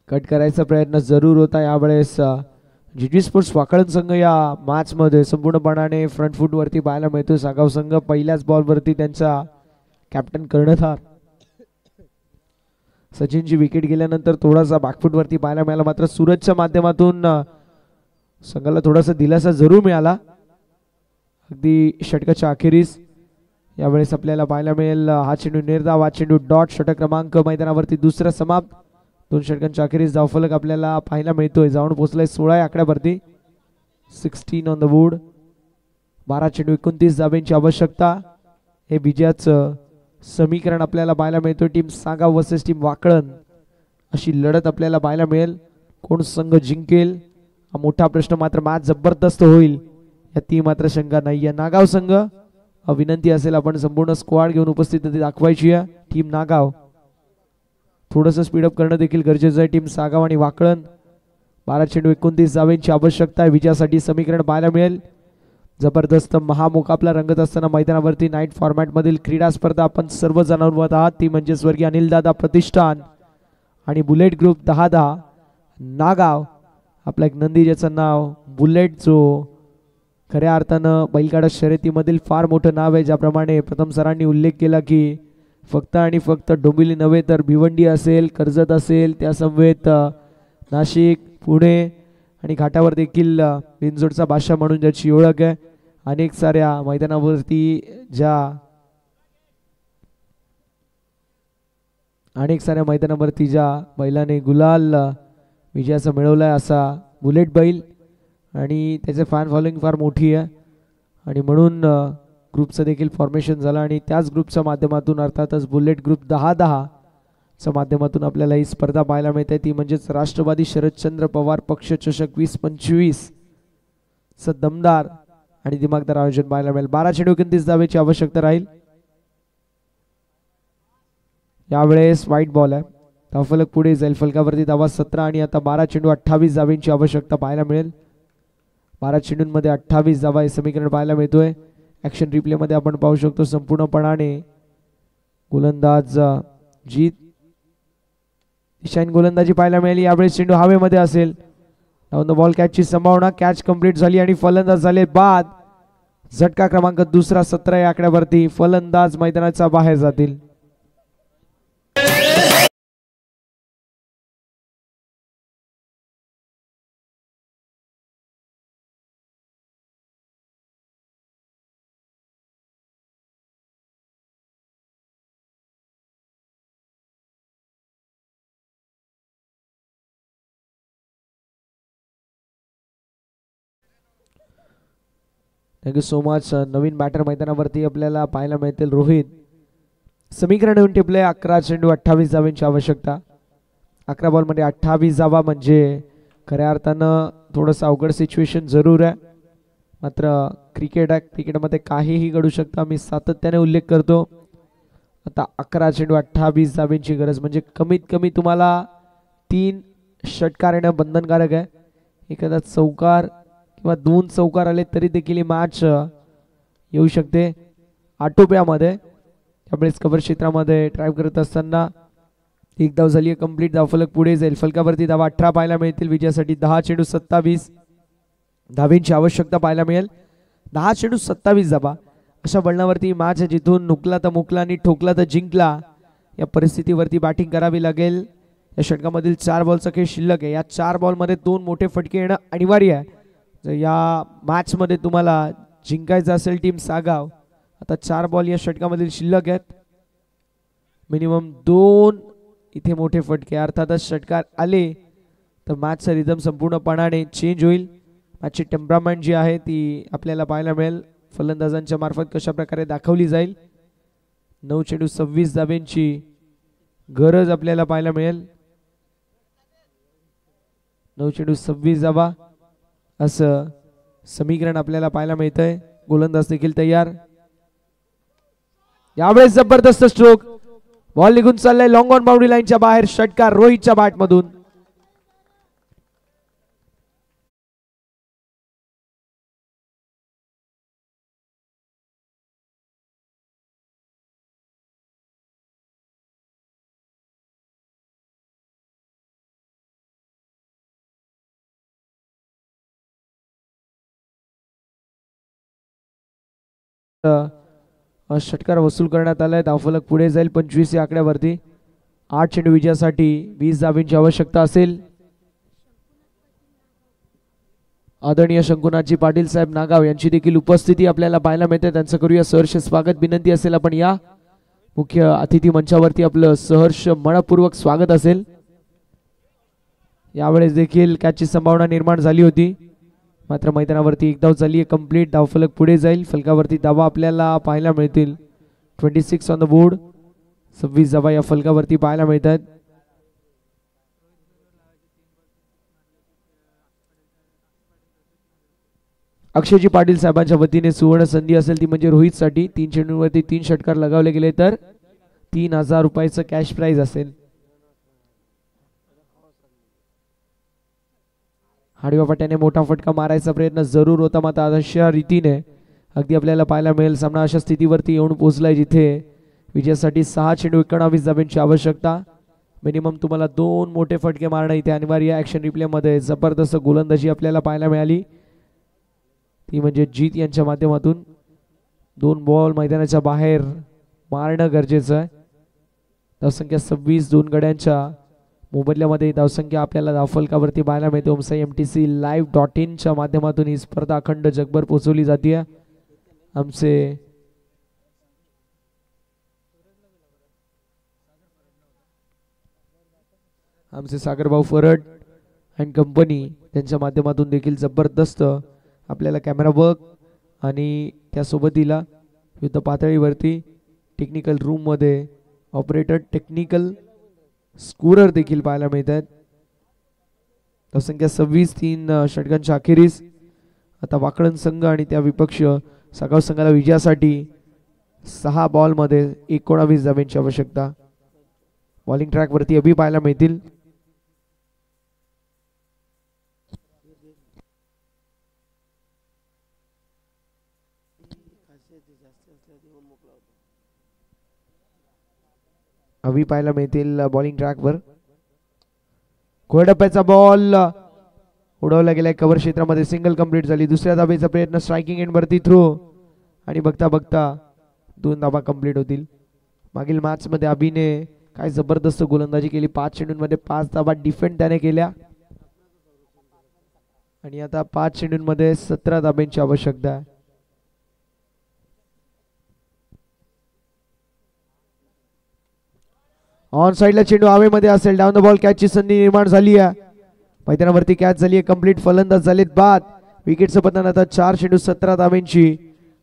कट करायचा प्रयत्न जरूर होता यावेळेस. जीटी स्पोर्ट्स वाकळण संघ या मॅच मध्ये संपूर्णपणाने फ्रंट फूट वरती पाहायला मिळतो. सागाव संघ पहिल्याच बॉल वरती त्यांचा कॅप्टन कर्णधार सचिनची विकेट गेल्यानंतर थोडासा बॅकफूट वरती पाहायला मिळाला. मात्र सूरजच्या माध्यमातून संघाला थोडासा दिलासा जरूर मिळाला अगदी षटकाच्या अखेरीस. यावेळेस आपल्याला पाहायला मिळेल हा चेंडू निर्धाव, हा चेंडू डॉट. षटक क्रमांक मैदानावरती दुसरा समाप्त. 2 षटकांच्या अखेरीस धावफलक आपल्याला पाहायला मिळतोय. जाऊन पोहोचलाय 16 या आकड्यावरती. 16 ऑन द बोर्ड. 12 चेंडू 29 धाब्यांची आवश्यकता. हे विजयाचं समीकरण आपल्याला पाहायला मिळतोय. Team Sagaon versus team Wakalan अशी लढत आपल्याला पाहायला मिळेल. कोण संघ जिंकेल हा मोठा प्रश्न. मात्र मॅच जबरदस्त होईल याती मात्र शंका नाही आहे. नागाव संघ विनंती असेल आपण संपूर्ण स्क्वॉड घेऊन उपस्थिती दाखवायची आहे. टीम नागाव थोडंसं स्पीडअप करणं देखील गरजेचं आहे. टीम सागाव आणि वाकळण 12 चेंडू 29 धावेंची आवश्यकता आहे. विजयासाठी समीकरण पाहायला मिळेल. जबरदस्त महामुकाबला रंगत असताना मैदानावरती नाईट फॉर्मॅट मधील क्रीडा स्पर्धा आपण सर्व जाणवत आहात. ती म्हणजे स्वर्गीय अनिलदादा प्रतिष्ठान आणि बुलेट ग्रुप 10-10 नागाव. आपलं एक नंदी ज्याचं नाव बुलेट, जो खऱ्या अर्थानं बैलगाडा शर्यतीमधील फार मोठं नाव आहे. ज्याप्रमाणे प्रथम सरांनी उल्लेख केला की फक्त आणि फक्त डोंबिवली नव्हे तर भिवंडी असेल, कर्जत असेल, त्या समवेत नाशिक, पुणे आणि घाटावर देखील बिनजोडचा बादशाह म्हणून ज्याची ओळख आहे. अनेक साऱ्या मैदानावरती ज्या बैलाने गुलाल विजयाचा मिळवलाय असा बुलेट बैल आणि त्याचे फॅन फॉलोइंग फार मोठी आहे आणि म्हणून ग्रुपचं देखील फॉर्मेशन झालं आणि त्याच ग्रुपच्या माध्यमातून अर्थातच बुलेट ग्रुप 10-10 च्या माध्यमातून आपल्याला ही स्पर्धा पाहायला मिळते. ती म्हणजेच राष्ट्रवादी शरदचंद्र पवार पक्ष चषक 2025 चं दमदार आणि दिमागदार आयोजन पाहायला मिळेल. 12 चेंडू 29 धावेची आवश्यकता राहील. यावेळेस व्हाईट बॉल आहे. धावफलक पुढे जाईल. फलकावरती धावा 17 आणि आता 12 चेंडू 28 धावेंची आवश्यकता पाहायला मिळेल. 12 चेंडूंमध्ये 28 धावा हे समीकरण पाहायला मिळतोय. ॲक्शन रिप्लेमध्ये आपण पाहू शकतो संपूर्णपणाने गोलंदाज जीत ईशान गोलंदाजी पाहायला मिळाली. यावेळेस चेंडू हवेमध्ये असेल. डाऊन द बॉल कॅचची संभावना. कॅच कंप्लीट झाली आणि फलंदाज झाले बाद. झटका क्रमांक दुसरा 17 या आकड्यावरती. फलंदाज मैदानाच्या बाहेर जातील. Thank you so much. नवीन बॅटर मैदानावरती आपल्याला पाहायला मिळतील रोहित. समीकरण येऊन टिपले. 11 चेंडू 28 धावेंची आवश्यकता. 11 बॉलमध्ये 28 धावा म्हणजे खऱ्या अर्थानं थोडंसं अवघड सिच्युएशन जरूर आहे. मात्र क्रिकेट आहे, क्रिकेटमध्ये काहीही घडू शकतं. मी सातत्याने उल्लेख करतो. आता 11 चेंडू 28 धावेंची गरज म्हणजे कमीत कमी तुम्हाला 3 षटकार येणं बंधनकारक आहे. एखादा चौकार किंवा 2 चौकार आले तरी देखील ही मॅच येऊ शकते आटोप्यामध्ये. त्यामुळेच कव्हर क्षेत्रामध्ये ड्राईव्ह करत असताना एक धाव झाली आहे कंप्लीट. धावफलक पुढे जाईल. फलकावरती धावा 18 पाहायला मिळतील. विजयासाठी 10 चेंडू 27 धावेंची आवश्यकता पाहायला मिळेल. 10 चेंडू 27 धावा अशा बळणावरती मॅच जिथून नुकला तर मुकला आणि ठोकला तर जिंकला या परिस्थितीवरती बॅटिंग करावी लागेल. या षटकामधील 4 बॉलचा खेळ शिल्लक आहे. या 4 बॉलमध्ये 2 मोठे फटके येणं अनिवार्य आहे. जर या मॅचमध्ये तुम्हाला जिंकायचं असेल टीम सागाव आता 4 बॉल या षटकामधील शिल्लक आहेत. मिनिमम 2 इथे मोठे फटके, अर्थातच षटकार आले तर मॅचचा रिदम संपूर्णपणाने चेंज होईल. मॅचची टेम्परामेंट जी आहे ती आपल्याला पाहायला मिळेल. फलंदाजांच्या मार्फत कशा प्रकारे दाखवली जाईल. 9 चेंडू 26 धाब्यांची गरज आपल्याला पाहायला मिळेल. 9 चेंडू 26 धाबा असं समीकरण आपल्याला पाहायला मिळतंय. गोलंदाज देखील तयार. यावेळेस जबरदस्त स्ट्रोक, बॉल निघून चाललाय लॉंग ऑन बाउंड्री लाईनच्या बाहेर. षटकार रोहितच्या बॅट मधून. षटकार वसूल करण्यात आलाय. धावफलक पुढे जाईल 25 या आकड्यावरती. 8 चेंडू विजयासाठी 20 धाब्यांची आवश्यकता असेल. आदरणीय शंकुनाथजी पाटील साहेब नागाव यांची देखील उपस्थिती आपल्याला पाहायला मिळते. त्यांचं करूया सहर्ष स्वागत. विनंती असेल आपण या मुख्य अतिथी मंचावरती आपलं सहर्ष मनपूर्वक स्वागत असेल. यावेळेस देखील कॅचची संभावना निर्माण झाली होती, मात्र मैदानावरती एक धाव झाली आहे कंप्लीट. धावफलक पुढे जाईल. फलकावरती धावा आपल्याला पाहायला मिळतील. 26 ऑन द बोर्ड. 26 धावा या फलकावरती पाहायला मिळतात. अक्षयजी पाटील साहेबांच्या वतीने सुवर्ण संधी असेल ती म्हणजे रोहितसाठी 3 चेंडूंवरती 3 षटकार लगावले गेले तर 3000 रुपयाचं कॅश प्राइज असेल. हाडव्या पट्ट्याने मोठा फटका मारायचा प्रयत्न जरूर होता, मात्र अशा रीतीने अगदी आपल्याला पाहायला मिळेल सामना अशा स्थितीवरती येऊन पोहोचलाय जिथे विजयासाठी 6 चेंडू 19 धाब्यांची आवश्यकता. मिनिमम तुम्हाला 2 मोठे फटके मारणं इथे अनिवार्य. ऍक्शन रिप्ले मध्ये जबरदस्त गोलंदाजी आपल्याला पाहायला मिळाली, ती म्हणजे जीत यांच्या माध्यमातून. 2 बॉल मैदानाच्या बाहेर मारणं गरजेचं आहे. धावसंख्या 26, 2 गड्यांच्या मोबदल्यामध्ये धावसंख्या आपल्याला धावफलकावरती पाहायला मिळते. ओमसाई MTC live.in च्या माध्यमातून ही स्पर्धा अखंड जगभर पोहोचवली जाते. आमचे सागरभाऊ फरड अँड कंपनी त्यांच्या माध्यमातून देखील जबरदस्त आपल्याला कॅमेरा वर्क आणि त्यासोबतीला युद्ध पातळीवरती टेक्निकल रूम मध्ये ऑपरेटर टेक्निकल स्कोरर देखील पाहायला मिळतात. धावसंख्या 26, 3 षटकांच्या अखेरीस आता वाकळण संघ आणि त्या विपक्ष सागाव संघाला विजयासाठी 6 बॉल मध्ये 19 धाब्यांची आवश्यकता. बॉलिंग ट्रॅक वरती अभि पाहायला मिळतील. अभि पाहायला मिळतील बॉलिंग ट्रॅकवर. घोडप्याचा बॉल उडवला गेलाय कव्हर क्षेत्रामध्ये. सिंगल कंप्लीट झाली. दुसऱ्या धाबेचा प्रयत्न स्ट्रायकिंग एंड वरती थ्रो आणि बघता बघता 2 धाबा कंप्लीट होतील. मागील मॅच मध्ये अभिने काय जबरदस्त गोलंदाजी केली. 5 चेंडूंमध्ये 5 धाबा डिफेंड त्याने केल्या आणि आता 5 चेंडूंमध्ये 17 धाब्यांची आवश्यकता आहे. ऑन साइडला चेंडू हवेमध्ये असेल. डाऊन द बॉल कॅचची संधी निर्माण झाली आहे. मैदानावरती कॅच झाली आहे कंप्लीट. फलंदाज झालेत बाद. विकेटचं पतन. आता 4 चेंडू 17 धाब्यांची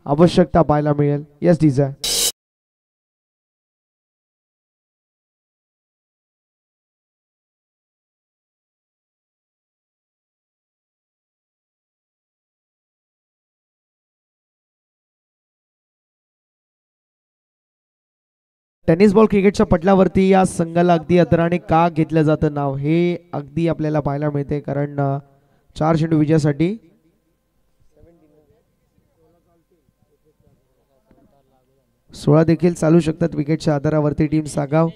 आवश्यकता पाहायला मिळेल. यस डीजा. टेनिस बॉल क्रिकेटच्या पटलावरती या संघाला अगदी आदराने का घेतलं जातं नाव हे अगदी आपल्याला पाहायला मिळते, कारण 4 चेंडू विजयासाठी 16 देखील चालू शकतात विकेटच्या आधारावरती टीम सागाव.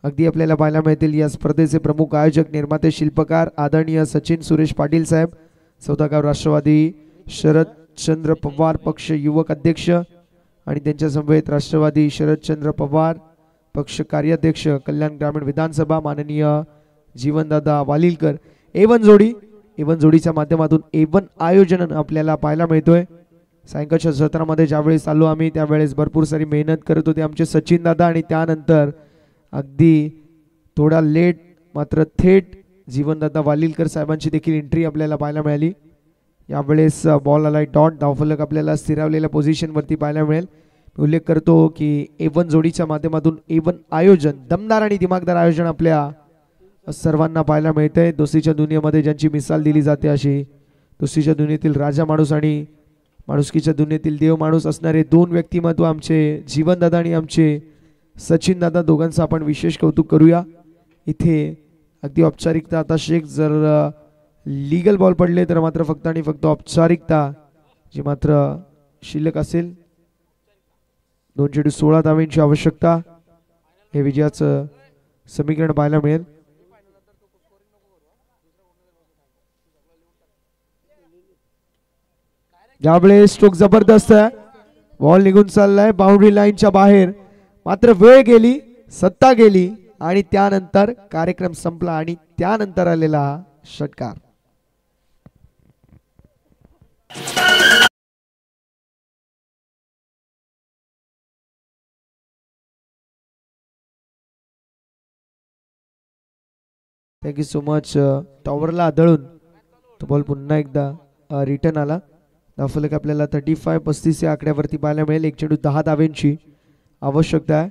अगदी आपल्याला पाहायला मिळतील. या स्पर्धेचे प्रमुख आयोजक निर्माते शिल्पकार आदरणीय सचिन सुरेश पाटील साहेब, सौदागाव राष्ट्रवादी शरदचंद्र पवार पक्ष युवक अध्यक्ष आणि त्यांच्या समवेत राष्ट्रवादी शरदचंद्र पवार पक्ष कार्याध्यक्ष कल्याण ग्रामीण विधानसभा माननीय जीवनदादा वालिलकर. A1 जोडी, A1 जोडीच्या माध्यमातून A1 आयोजन आपल्याला पाहायला मिळतोय. सायंकाळच्या सत्रामध्ये ज्यावेळेस आलो आम्ही त्यावेळेस भरपूर सारी मेहनत करत होते आमचे सचिन दादा आणि त्यानंतर अगदी थोडा लेट मात्र थेट जीवनदादा वालिलकर साहेबांची देखील एंट्री आपल्याला पाहायला मिळाली. यावेळेस बॉल आलाय डॉट. धावफलक आपल्याला स्थिरावलेल्या पोझिशनवरती पाहायला मिळेल. मी उल्लेख करतो की A1 जोडीच्या माध्यमातून A1 आयोजन दमदार आणि दिमागदार आयोजन आपल्या सर्वांना पाहायला मिळतंय. दोस्तीच्या दुनियेमध्ये ज्यांची मिसाल दिली जाते अशी दोस्तीच्या दुनियेतील राजा माणूस आणि माणुसकीच्या दुनियेतील देव माणूस असणारे दोन व्यक्तिमत्व आमचे जीवनदादा आणि आमचे सचिन दादा दोघांचं आपण विशेष कौतुक करूया. इथे अगदी औपचारिकता आता शेख जर लीगल बॉल पडले तर मात्र फक्त आणि फक्त औपचारिकता जी मात्र शिल्लक असेल. 216 धावांची आवश्यकता हे विजयाचं समीकरण पाहायला मिळेल. यावेळेस स्ट्रोक जबरदस्त आहे. बॉल निघून चाललाय बाउंड्री लाईनच्या बाहेर मात्र वेळ गेली सत्ता गेली आणि त्यानंतर कार्यक्रम संपला आणि त्यानंतर आलेला षटकार. Thank you so much. टॉवरला आदळून तो बॉल पुन्हा एकदा रिटर्न आला. धावफलक आपल्याला 35-35 या आकड्यावरती पाहायला मिळेल. 1 चेंडू 10 धावांची आवश्यकता आहे.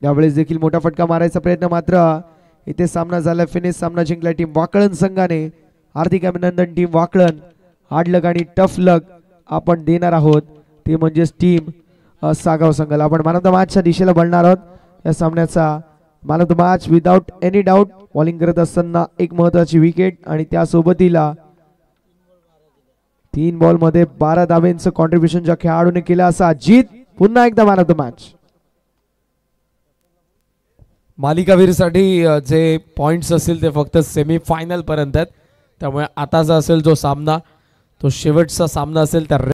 यावेळेस देखील मोठा फटका मारायचा प्रयत्न मात्र इथे सामना झाला. फिनिश सामना जिंकला टीम वाकळण संघाने. हार्दिक अभिनंदन टीम वाकळण. हार्ड लक आणि टफ लक आपण देणार आहोत ते म्हणजेच टीम सागाव संघाला. आपण मॅन ऑफ द मॅचच्या दिशेला बनणार आहोत. या सामन्याचा man of the match without any doubt bowling करत असताना एक महत्वाची विकेट आणि त्यासोबतीला 3 बॉल मध्ये 12 धावांचं कॉन्ट्रीब्युशन ज्या खेळाडूने केलं असा अजित पुन्हा एकदा मॅन ऑफ द मॅच. मालिकावीरसाठी जे पॉइंट्स असतील ते फक्त सेमीफायनल पर्यंत आहेत. त्यामुळे आता जो असेल जो सामना तो शेवटचा सामना असेल त्या